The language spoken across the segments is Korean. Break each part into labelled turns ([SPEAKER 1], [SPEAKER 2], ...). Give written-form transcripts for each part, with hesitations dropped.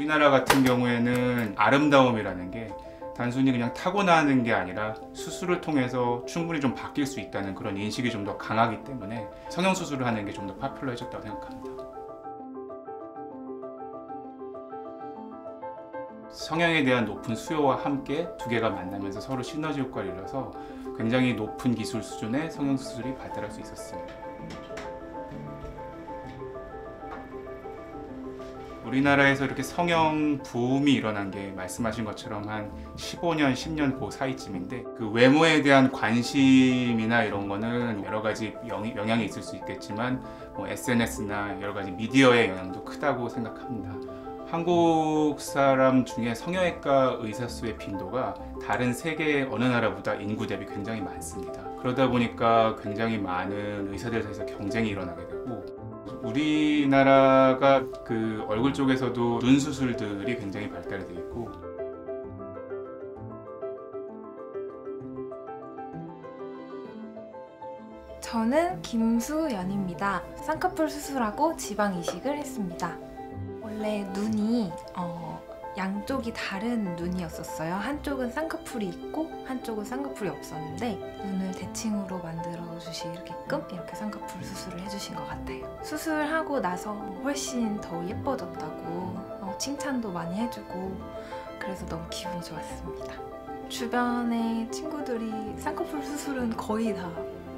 [SPEAKER 1] 우리나라 같은 경우에는 아름다움이라는 게 단순히 그냥 타고나는 게 아니라 수술을 통해서 충분히 좀 바뀔 수 있다는 그런 인식이 좀 더 강하기 때문에 성형수술을 하는 게 좀 더 파퓰러해졌다고 생각합니다. 성형에 대한 높은 수요와 함께 두 개가 만나면서 서로 시너지 효과를 이뤄서 굉장히 높은 기술 수준의 성형수술이 발달할 수 있었습니다. 우리나라에서 이렇게 성형 붐이 일어난 게 말씀하신 것처럼 한 15년, 10년 그 사이쯤인데 그 외모에 대한 관심이나 이런 거는 여러 가지 영향이 있을 수 있겠지만 뭐 SNS나 여러 가지 미디어의 영향도 크다고 생각합니다. 한국 사람 중에 성형외과 의사 수의 빈도가 다른 세계 어느 나라보다 인구 대비 굉장히 많습니다. 그러다 보니까 굉장히 많은 의사들 사이에서 경쟁이 일어나게 되고 우리나라가 그 얼굴 쪽에서도 눈 수술들이 굉장히 발달이 되어 있고
[SPEAKER 2] 저는 김수연입니다. 쌍꺼풀 수술하고 지방 이식을 했습니다. 원래 눈이 양쪽이 다른 눈이었었어요. 한쪽은 쌍꺼풀이 있고 한쪽은 쌍꺼풀이 없었는데 눈을 대칭으로 만들어 주시게끔 이렇게 쌍꺼풀 수술을 해주신 것 같아요. 수술하고 나서 훨씬 더 예뻐졌다고 칭찬도 많이 해주고 그래서 너무 기분이 좋았습니다. 주변에 친구들이 쌍꺼풀 수술은 거의 다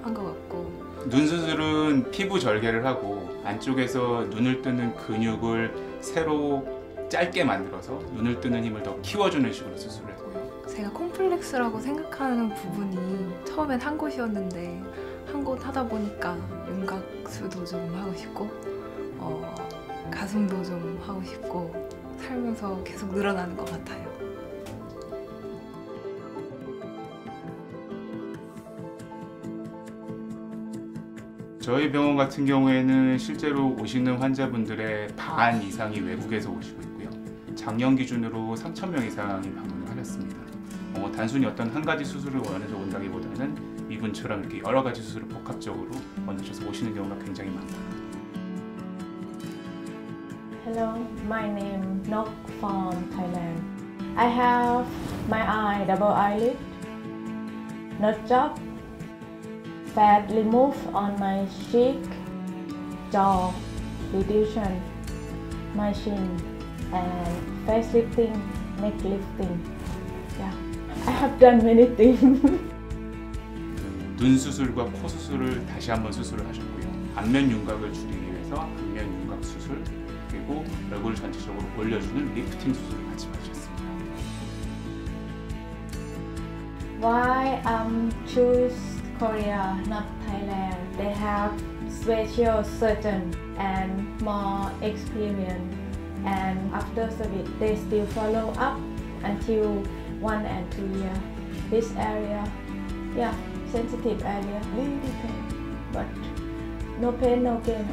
[SPEAKER 2] 한 것 같고
[SPEAKER 1] 눈 수술은 피부 절개를 하고 안쪽에서 눈을 뜨는 근육을 새로 짧게 만들어서 눈을 뜨는 힘을 더 키워주는 식으로 수술을 했고요.
[SPEAKER 2] 제가 콤플렉스라고 생각하는 부분이 처음엔 한 곳이었는데 한 곳 하다 보니까 윤곽수도 좀 하고 싶고 가슴도 좀 하고 싶고 살면서 계속 늘어나는 것 같아요.
[SPEAKER 1] 저희 병원 같은 경우에는 실제로 오시는 환자분들의 반 이상이 외국에서 오시고 있고요. 작년 기준으로 3,000명 이상이 방문을 하셨습니다. 단순히 어떤 한 가지 수술을 원해서 온다기보다는 이분처럼 이렇게 여러 가지 수술을 복합적으로 원하셔서 오시는 경우가 굉장히 많고요.
[SPEAKER 3] Hello, my name Nok from Thailand. I have my eye double eyelid, nose job, fat removed on my cheek, jaw reduction, my chin, and face lifting, neck lifting. Yeah, I have done many things.
[SPEAKER 1] 눈 수술과 코 수술을 다시 한번 수술을 하셨고요. 안면 윤곽을 줄이기 위해서 안면 윤곽 수술 그리고 얼굴을 전체적으로 올려주는 리프팅 수술을 같이 받으셨습니다.
[SPEAKER 3] Why choose Korea, not Thailand? They have special surgeon and more experience. And after service, they still follow up until 1 and 2 years. This area, yeah, sensitive area, really pain, but no pain, no gain,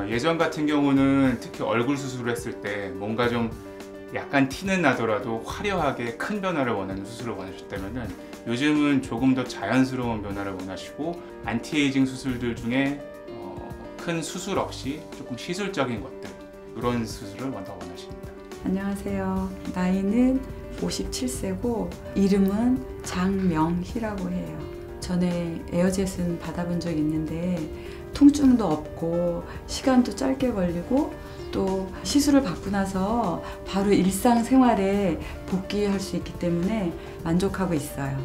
[SPEAKER 1] 예전 같은 경우는 특히 얼굴 수술을 했을 때 뭔가 좀 약간 티는 나더라도 화려하게 큰 변화를 원하는 수술을 원하셨다면 요즘은 조금 더 자연스러운 변화를 원하시고 안티에이징 수술들 중에 큰 수술 없이 조금 시술적인 것들 그런 수술을 더 원하십니다.
[SPEAKER 4] 안녕하세요. 나이는 57세고 이름은 장명희라고 해요. 전에 에어젯은 받아본 적이 있는데 통증도 없고 시간도 짧게 걸리고 또 시술을 받고 나서 바로 일상생활에 복귀할 수 있기 때문에 만족하고 있어요.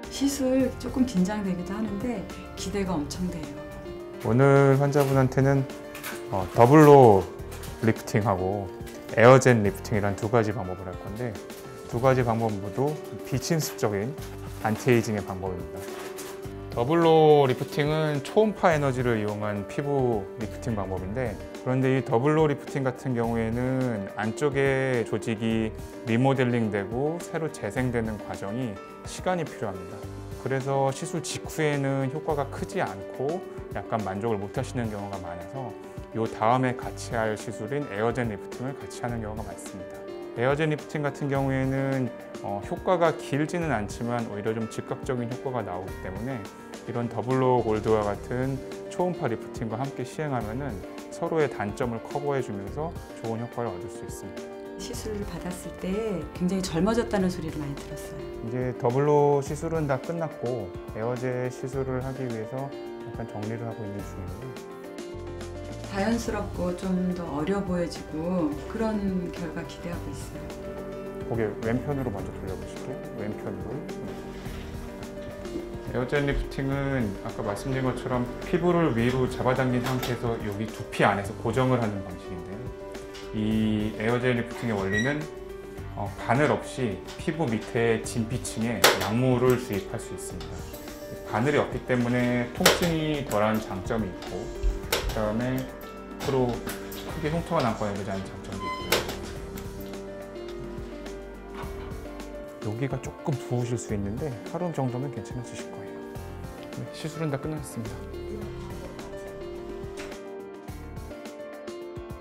[SPEAKER 4] 시술 조금 긴장되기도 하는데 기대가 엄청 돼요.
[SPEAKER 5] 오늘 환자분한테는 더블로 리프팅하고 에어젯 리프팅이란 두 가지 방법을 할 건데 두 가지 방법 모두 비침습적인 안티에이징의 방법입니다. 더블로 리프팅은 초음파 에너지를 이용한 피부 리프팅 방법인데 그런데 이 더블로 리프팅 같은 경우에는 안쪽의 조직이 리모델링 되고 새로 재생되는 과정이 시간이 필요합니다. 그래서 시술 직후에는 효과가 크지 않고 약간 만족을 못 하시는 경우가 많아서 이 다음에 같이 할 시술인 에어젯 리프팅을 같이 하는 경우가 많습니다. 에어젯 리프팅 같은 경우에는 효과가 길지는 않지만 오히려 좀 즉각적인 효과가 나오기 때문에 이런 더블로 골드와 같은 초음파 리프팅과 함께 시행하면은 서로의 단점을 커버해주면서 좋은 효과를 얻을 수 있습니다.
[SPEAKER 4] 시술을 받았을 때 굉장히 젊어졌다는 소리를 많이 들었어요.
[SPEAKER 5] 이제 더블로 시술은 다 끝났고 에어젯 시술을 하기 위해서 약간 정리를 하고 있는 중인데
[SPEAKER 4] 자연스럽고 좀 더 어려 보여지고 그런 결과 기대하고 있어요.
[SPEAKER 5] 고개 왼편으로 먼저 돌려보실게요. 왼편으로. 에어젯 리프팅은 아까 말씀드린 것처럼 피부를 위로 잡아당긴 상태에서 여기 두피 안에서 고정을 하는 방식인데요. 이 에어젯 리프팅의 원리는 바늘 없이 피부 밑에 진피층에 약물을 주입할 수 있습니다. 바늘이 없기 때문에 통증이 덜한 장점이 있고 그 다음에 앞으로 크게 흉터가 남거나 이러지 않은 장점도 있고요. 여기가 조금 부으실 수 있는데 하루 정도면 괜찮아지실 거예요. 네, 시술은 다 끝났습니다.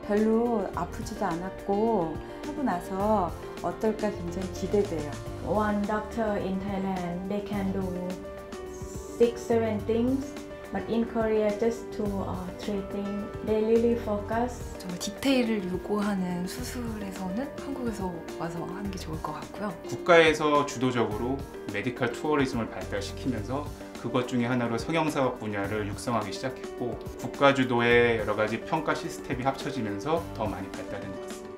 [SPEAKER 4] 별로 아프지도 않았고 하고 나서 어떨까 굉장히 기대돼요.
[SPEAKER 3] One doctor in Thailand, they can do 6-7 things, but in Korea just 2 or 3 things. They really focus.
[SPEAKER 2] 정말 디테일을 요구하는 수술에서는 한국에서 와서 하는 게 좋을 것 같고요.
[SPEAKER 1] 국가에서 주도적으로 메디컬 투어리즘을 발달시키면서 그것 중에 하나로 성형사업 분야를 육성하기 시작했고 국가 주도의 여러 가지 평가 시스템이 합쳐지면서 더 많이 발달된 것 같습니다.